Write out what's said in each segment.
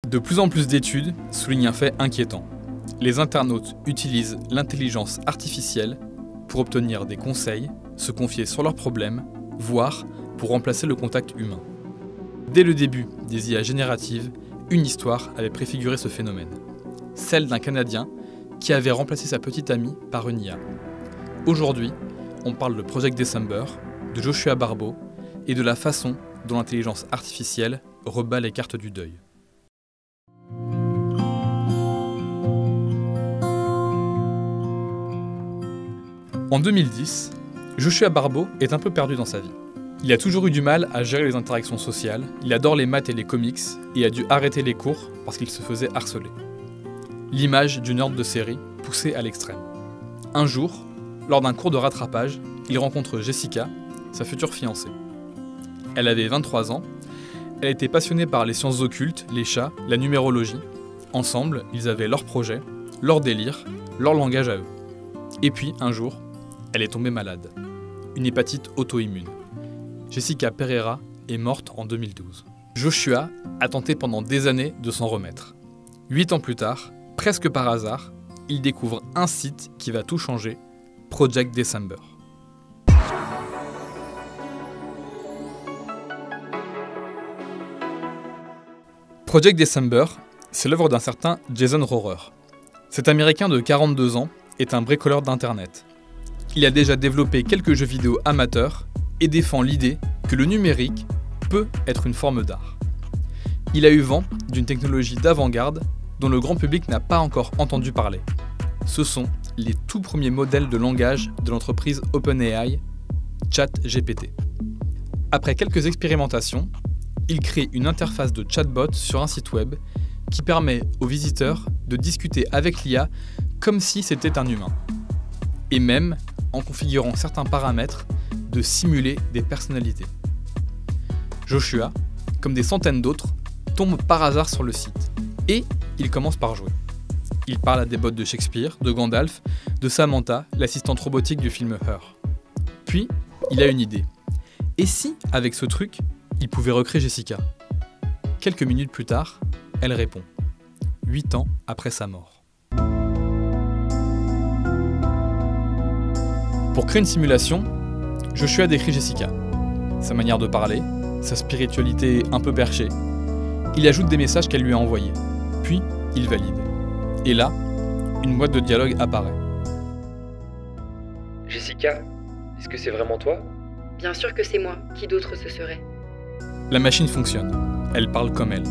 De plus en plus d'études soulignent un fait inquiétant. Les internautes utilisent l'intelligence artificielle pour obtenir des conseils, se confier sur leurs problèmes, voire pour remplacer le contact humain. Dès le début des IA génératives, une histoire avait préfiguré ce phénomène. Celle d'un Canadien qui avait remplacé sa petite amie par une IA. Aujourd'hui, on parle de Project December, de Joshua Barbeau et de la façon dont l'intelligence artificielle rebat les cartes du deuil. En 2010, Joshua Barbeau est un peu perdu dans sa vie. Il a toujours eu du mal à gérer les interactions sociales, il adore les maths et les comics et a dû arrêter les cours parce qu'il se faisait harceler. L'image du nerd de série poussée à l'extrême. Un jour, lors d'un cours de rattrapage, il rencontre Jessica, sa future fiancée. Elle avait 23 ans, elle était passionnée par les sciences occultes, les chats, la numérologie. Ensemble, ils avaient leur projet, leur délire, leur langage à eux. Et puis, un jour, elle est tombée malade. Une hépatite auto-immune. Jessica Pereira est morte en 2012. Joshua a tenté pendant des années de s'en remettre. 8 ans plus tard, presque par hasard, il découvre un site qui va tout changer, Project December. Project December, c'est l'œuvre d'un certain Jason Rohrer. Cet Américain de 42 ans est un bricoleur d'Internet. Il a déjà développé quelques jeux vidéo amateurs et défend l'idée que le numérique peut être une forme d'art. Il a eu vent d'une technologie d'avant-garde dont le grand public n'a pas encore entendu parler. Ce sont les tout premiers modèles de langage de l'entreprise OpenAI, ChatGPT. Après quelques expérimentations, il crée une interface de chatbot sur un site web qui permet aux visiteurs de discuter avec l'IA comme si c'était un humain. Et même, en configurant certains paramètres, de simuler des personnalités. Joshua, comme des centaines d'autres, tombe par hasard sur le site. Et il commence par jouer. Il parle à des bots de Shakespeare, de Gandalf, de Samantha, l'assistante robotique du film Her. Puis, il a une idée. Et si, avec ce truc, il pouvait recréer Jessica ? Quelques minutes plus tard, elle répond. 8 ans après sa mort. Pour créer une simulation, Joshua décrit Jessica. Sa manière de parler, sa spiritualité un peu perchée. Il ajoute des messages qu'elle lui a envoyés. Puis, il valide. Et là, une boîte de dialogue apparaît. Jessica, est-ce que c'est vraiment toi ? Bien sûr que c'est moi. Qui d'autre ce serait ? La machine fonctionne. Elle parle comme elle.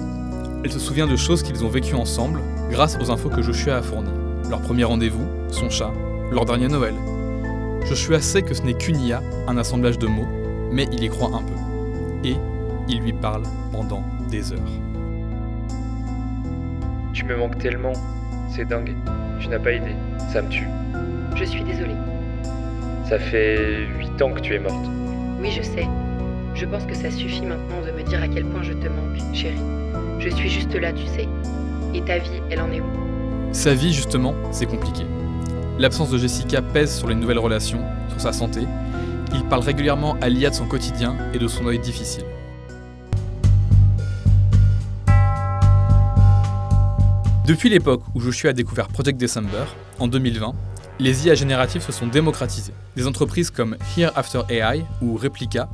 Elle se souvient de choses qu'ils ont vécues ensemble grâce aux infos que Joshua a fournies. Leur premier rendez-vous, son chat, leur dernier Noël. Joshua sait que ce n'est qu'une IA, un assemblage de mots, mais il y croit un peu. Et il lui parle pendant des heures. Tu me manques tellement, c'est dingue. Tu n'as pas idée, ça me tue. Je suis désolée. Ça fait 8 ans que tu es morte. Oui, je sais. Je pense que ça suffit maintenant de me dire à quel point je te manque, chérie. Je suis juste là, tu sais. Et ta vie, elle en est où ? Sa vie, justement, c'est compliqué. L'absence de Jessica pèse sur les nouvelles relations, sur sa santé. Il parle régulièrement à l'IA de son quotidien et de son deuil difficile. Depuis l'époque où Joshua a découvert Project December, en 2020, les IA génératives se sont démocratisées. Des entreprises comme Hereafter AI ou Replica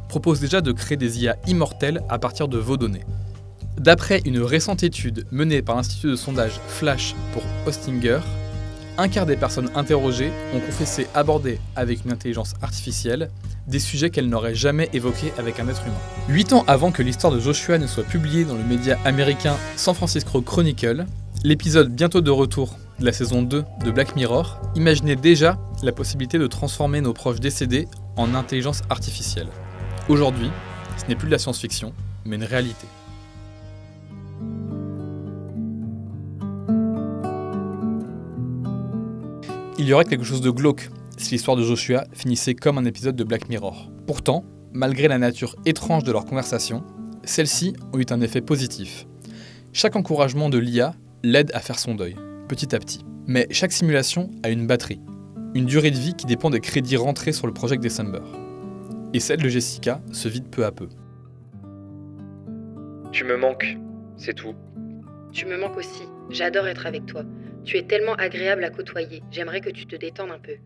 proposent déjà de créer des IA immortelles à partir de vos données. D'après une récente étude menée par l'institut de sondage Flash pour Hostinger, un quart des personnes interrogées ont confessé aborder avec une intelligence artificielle des sujets qu'elles n'auraient jamais évoqués avec un être humain. 8 ans avant que l'histoire de Joshua ne soit publiée dans le média américain San Francisco Chronicle, l'épisode bientôt de retour de la saison 2 de Black Mirror imaginait déjà la possibilité de transformer nos proches décédés en intelligence artificielle. Aujourd'hui, ce n'est plus de la science-fiction, mais une réalité. Il y aurait quelque chose de glauque si l'histoire de Joshua finissait comme un épisode de Black Mirror. Pourtant, malgré la nature étrange de leur conversation, celles-ci ont eu un effet positif. Chaque encouragement de l'IA l'aide à faire son deuil, petit à petit. Mais chaque simulation a une batterie, une durée de vie qui dépend des crédits rentrés sur le Project December. Et celle de Jessica se vide peu à peu. Tu me manques, c'est tout. Tu me manques aussi. J'adore être avec toi. Tu es tellement agréable à côtoyer. J'aimerais que tu te détendes un peu.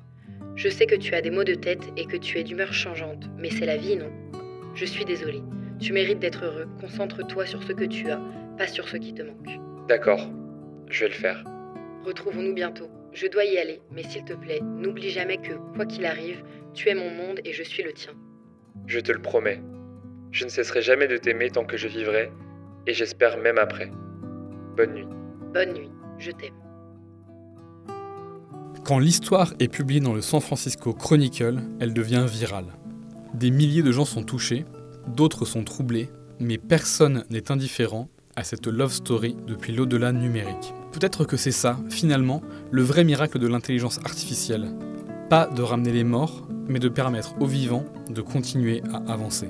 Je sais que tu as des maux de tête et que tu es d'humeur changeante, mais c'est la vie, non? Je suis désolée. Tu mérites d'être heureux. Concentre-toi sur ce que tu as, pas sur ce qui te manque. D'accord, je vais le faire. Retrouvons-nous bientôt. Je dois y aller, mais s'il te plaît, n'oublie jamais que, quoi qu'il arrive, tu es mon monde et je suis le tien. Je te le promets. Je ne cesserai jamais de t'aimer tant que je vivrai, et j'espère même après. Bonne nuit. Bonne nuit, je t'aime. Quand l'histoire est publiée dans le San Francisco Chronicle, elle devient virale. Des milliers de gens sont touchés, d'autres sont troublés, mais personne n'est indifférent à cette love story depuis l'au-delà numérique. Peut-être que c'est ça, finalement, le vrai miracle de l'intelligence artificielle. Pas de ramener les morts, mais de permettre aux vivants de continuer à avancer.